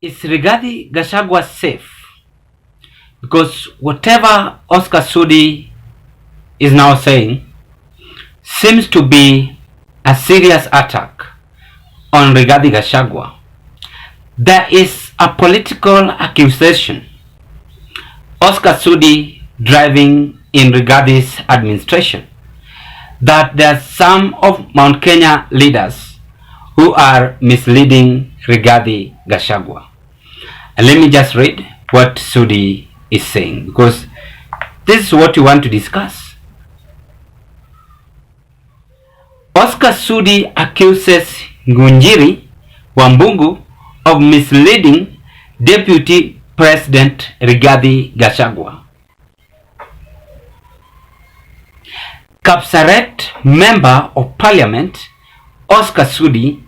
Is Rigathi Gachagua safe? Because whatever Oscar Sudi is now saying seems to be a serious attack on Rigathi Gachagua. There is a political accusation Oscar Sudi driving in Rigathi's administration that there are some of Mount Kenya leaders who are misleading Rigathi Gachagua. And let me just read what Sudi is saying, because this is what we want to discuss. Oscar Sudi accuses Ngunjiri Wambungu of misleading Deputy President Rigathi Gachagua. Kapsaret Member of Parliament Oscar Sudi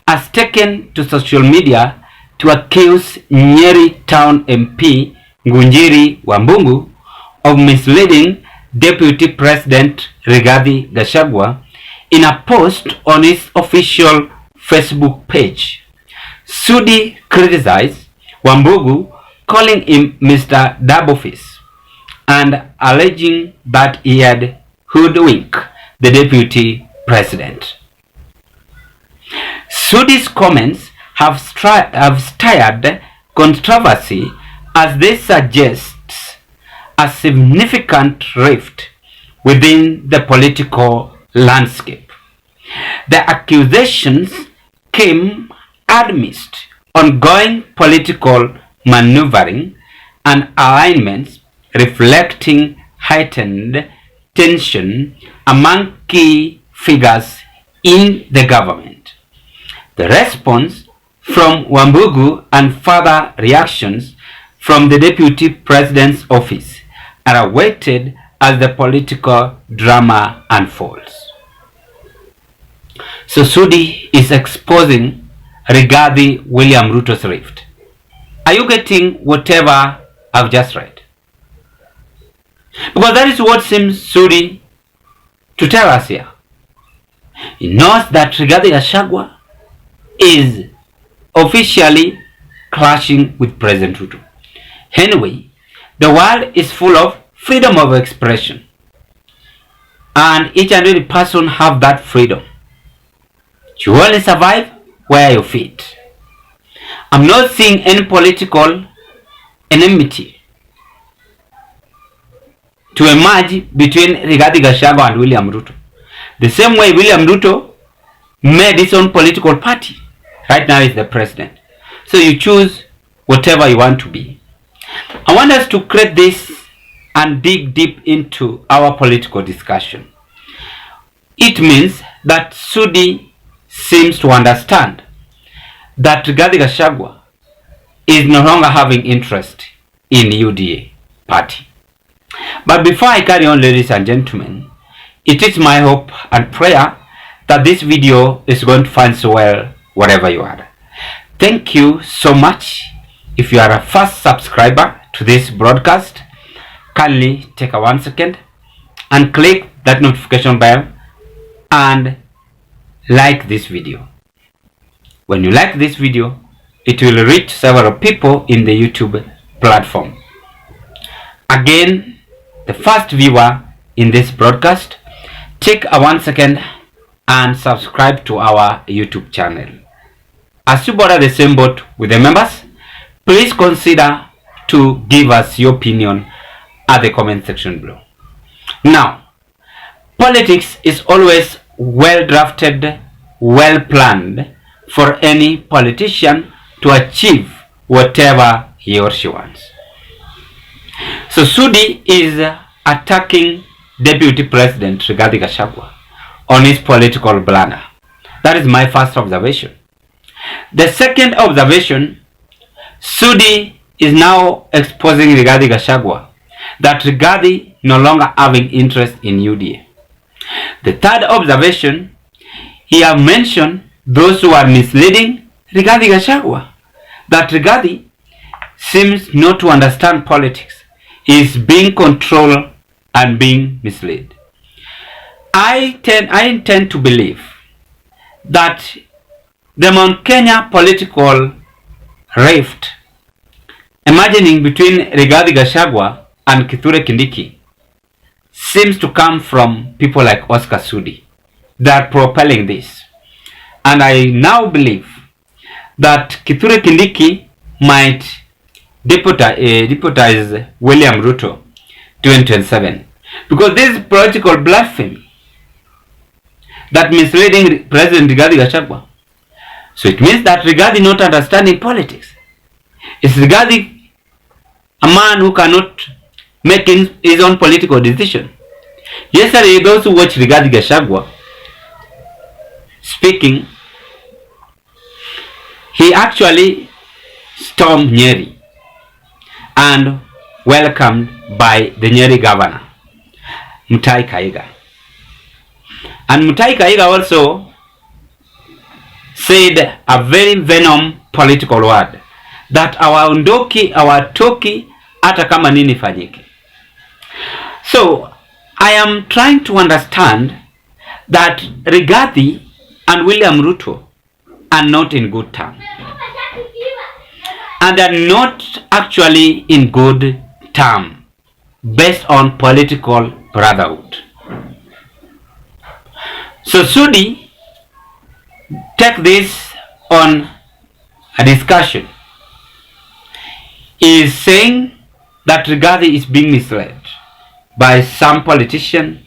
has taken to social media to accuse Nyeri Town MP Ngunjiri Wambungu of misleading Deputy President Rigathi Gachagua in a post on his official Facebook page. Sudi criticized Wambungu, calling him Mr. Double-Face and alleging that he had hoodwinked the Deputy President. Sudi's comments have stirred controversy as they suggest a significant rift within the political landscape. The accusations came amidst ongoing political maneuvering and alignments reflecting heightened tension among key figures in the government. The response from Wambungu and further reactions from the Deputy President's office are awaited as the political drama unfolds. So Sudi is exposing Rigathi William Ruto's rift. Are you getting whatever I've just read? Because that is what seems Sudi to tell us here. He knows that Rigathi Gachagua is officially clashing with President Ruto. Anyway, the world is full of freedom of expression, and each and every person have that freedom. You only survive where you fit. I'm not seeing any political enmity to emerge between Rigathi Gachagua and William Ruto. The same way William Ruto made his own political party. Right now he's the president. So you choose whatever you want to be. I want us to create this and dig deep into our political discussion. It means that Sudi seems to understand that Rigathi Gachagua is no longer having interest in UDA party. But before I carry on, ladies and gentlemen, it is my hope and prayer that this video is going to find so well wherever you are. Thank you so much. If you are a first subscriber to this broadcast, kindly take a 1 second and click that notification bell and like this video. When you like this video, it will reach several people in the YouTube platform. Again, the first viewer in this broadcast, take a 1 second and subscribe to our YouTube channel. As you bother the same boat with the members, please consider to give us your opinion at the comment section below. Now, politics is always well drafted, well planned for any politician to achieve whatever he or she wants. So Sudi is attacking Deputy President Rigathi Gachagua on his political blunder. That is my first observation. The second observation, Sudi is now exposing Rigathi Gachagua that Rigathi no longer having interest in UDA. The third observation, he have mentioned those who are misleading Rigathi Gachagua, that Rigathi seems not to understand politics. He is being controlled and being misled. I intend to believe that the Mount Kenya political rift imagining between Rigathi Gachagua and Kithure Kindiki seems to come from people like Oscar Sudi. They are propelling this. And I now believe that Kithure Kindiki might deputize William Ruto 2027. Because this is political blasphemy that misleading President Rigathi Gachagua. So it means that Rigathi not understanding politics. Is Rigathi a man who cannot make his own political decision? Yesterday, those who watched Rigathi Gachagua speaking, he actually stormed Nyeri and welcomed by the Nyeri governor, Mutahi Kahiga. And Mutahi Kahiga also said a very venom political word that hawaondoki hawatoki hata kama nini fanyike. So I am trying to understand that Rigathi and William Ruto are not in good terms, and are not actually in good terms based on political brotherhood. So Sudi take this on a discussion. He is saying that Rigathi is being misled by some politician,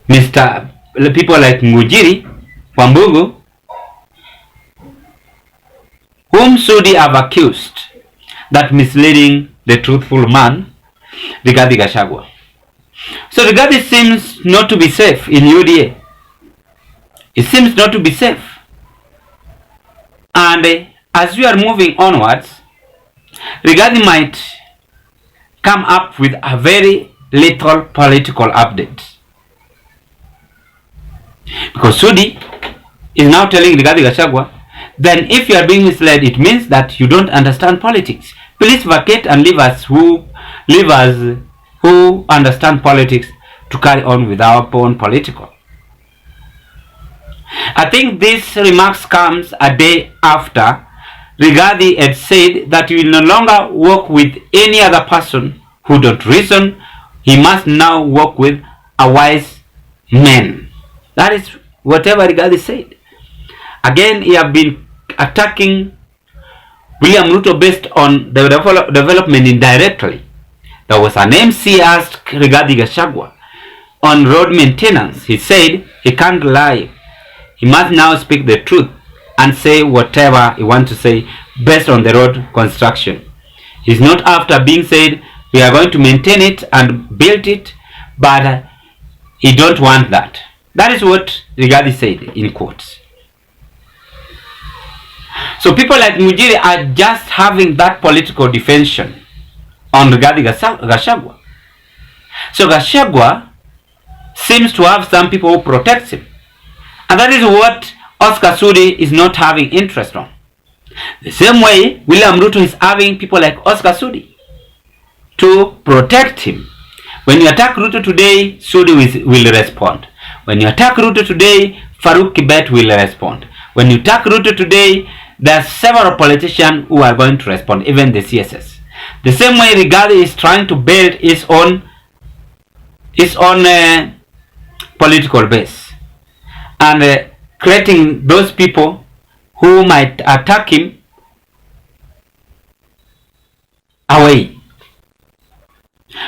people like Mujiri, Wambugu, whom Sudi have accused that misleading the truthful man, Rigathi Gachagua. So Rigathi seems not to be safe in UDA. It seems not to be safe. And as we are moving onwards, Rigathi might come up with a very little political update. Because Sudi is now telling Rigathi Gachagua, then if you are being misled, it means that you don't understand politics. Please vacate and leave us who understand politics to carry on with our own political. I think this remarks comes a day after Rigathi had said that he will no longer work with any other person who don't reason. He must now work with a wise man. That is whatever Rigathi said. Again, he have been attacking William Ruto based on the development indirectly. There was an MC asked Rigathi Gachagua on road maintenance. He said he can't lie. He must now speak the truth and say whatever he wants to say based on the road construction. He's not after being said we are going to maintain it and build it, but he don't want that. That is what Rigathi said in quotes. So people like Mujiri are just having that political defension on Rigathi Gachagua. So Gachagua seems to have some people who protect him. And that is what Oscar Sudi is not having interest on. The same way William Ruto is having people like Oscar Sudi to protect him. When you attack Ruto today, Sudi will respond. When you attack Ruto today, Farouk Kibet will respond. When you attack Ruto today, there are several politicians who are going to respond, even the CSS. The same way Rigathi is trying to build his own political base and creating those people who might attack him away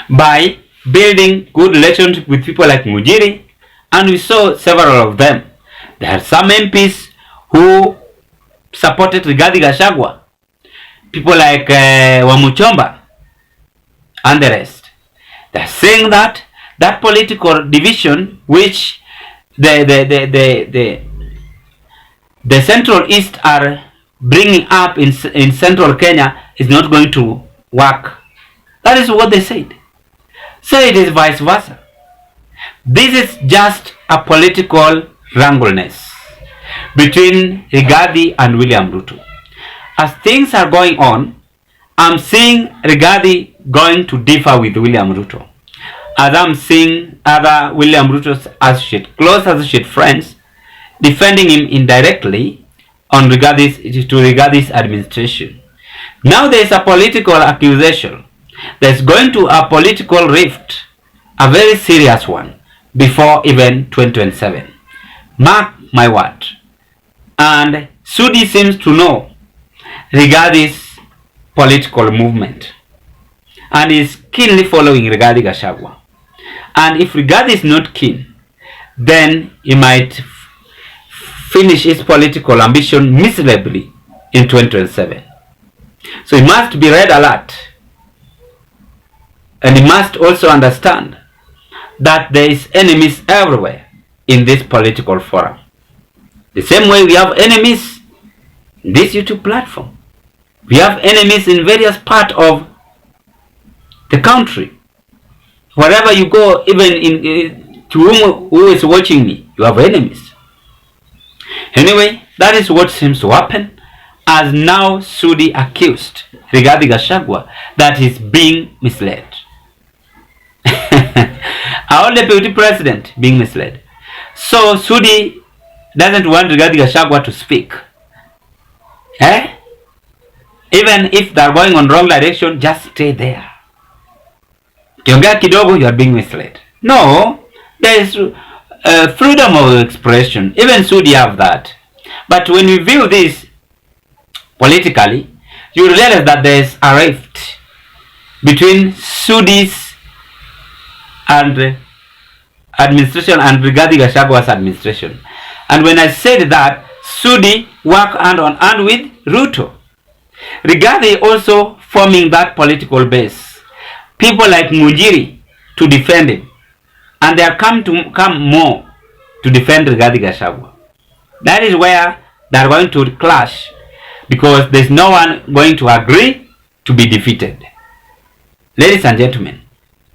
by building good relationship with people like Mujiri, and we saw several of them. There are some MPs who supported Rigathi Gachagua, people like Wamuchomba and the rest. They are saying that that political division which the Central East are bringing up in Central Kenya is not going to work. That is what they said. So it is vice versa. This is just a political wrangleness between Rigathi and William Ruto. As things are going on, I'm seeing Rigathi going to differ with William Ruto. As I'm seeing other William Ruto's close associate friends defending him indirectly on Rigathis administration. Now there is a political accusation. There's going to a political rift, a very serious one, before even 2027. Mark my word. And Sudi seems to know Rigathis' political movement and is keenly following Rigathi Gachagua. And if Rigathi is not keen, then he might finish his political ambition miserably in 2027. So he must be red alert. And he must also understand that there is enemies everywhere in this political forum. The same way we have enemies in this YouTube platform. We have enemies in various parts of the country. Wherever you go, even to who is watching me, you have enemies. Anyway, that is what seems to happen, as now Sudi accused Rigathi Gachagua that he's being misled. Our deputy president being misled. So Sudi doesn't want Rigathi Gachagua to speak. Even if they're going on wrong direction, just stay there. Kiongea kidogo, you are being misled. No, there is freedom of expression. Even Sudi have that. But when we view this politically, you realize that there is a rift between Sudi's and administration and Rigathi Gachagua's administration. And when I said that, Sudi work hand on hand with Ruto. Rigathi also forming that political base. People like Mujiri to defend him. And they have come more to defend Rigathi Gachagua. That is where they are going to clash, because there is no one going to agree to be defeated. Ladies and gentlemen,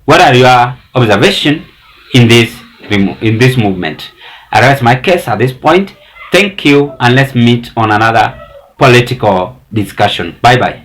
what are your observations in this movement? I rest my case at this point. Thank you, and let's meet on another political discussion. Bye bye.